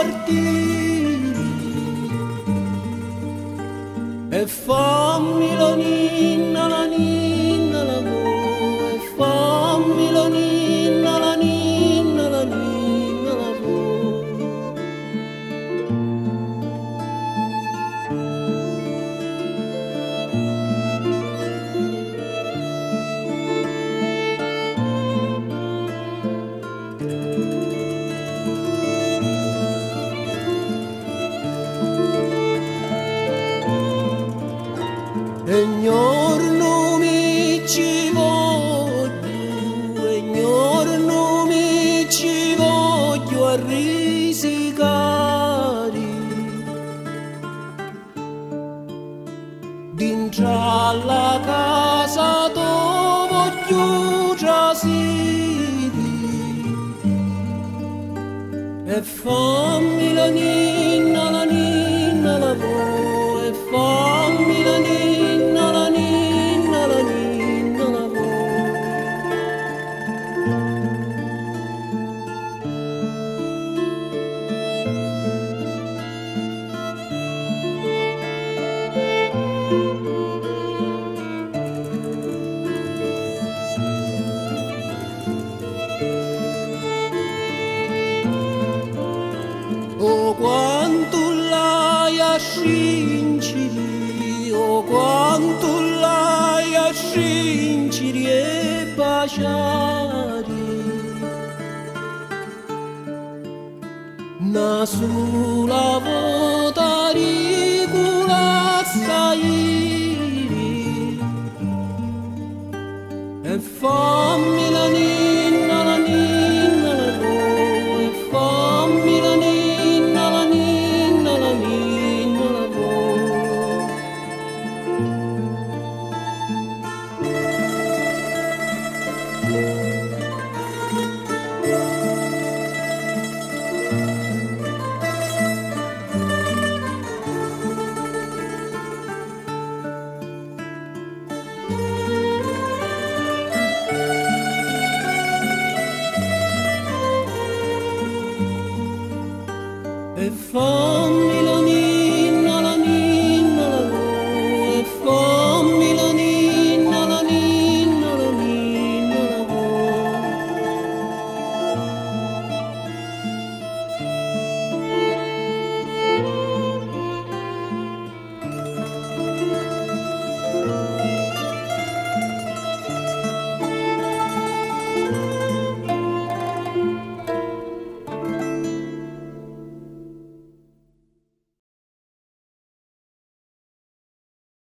partire e fammi la ninna, la ninna, la mo, e fammi la ninna, la ninna, la ninna, la mo. E giorno mi ci voglio, e giorno mi ci voglio a risicare dentro alla casa dove voglio trasiti e fammi la ninna, la ninna, la vo, e fammi la ninna. Oh, quanto l'hai a scinciri, oh, quanto l'hai a scinciri e baciare. Una sola volta ricola sai e fammi la ninna, la ninna, la vo, e fammi la ninna, la ninna, la ninna, la vo. E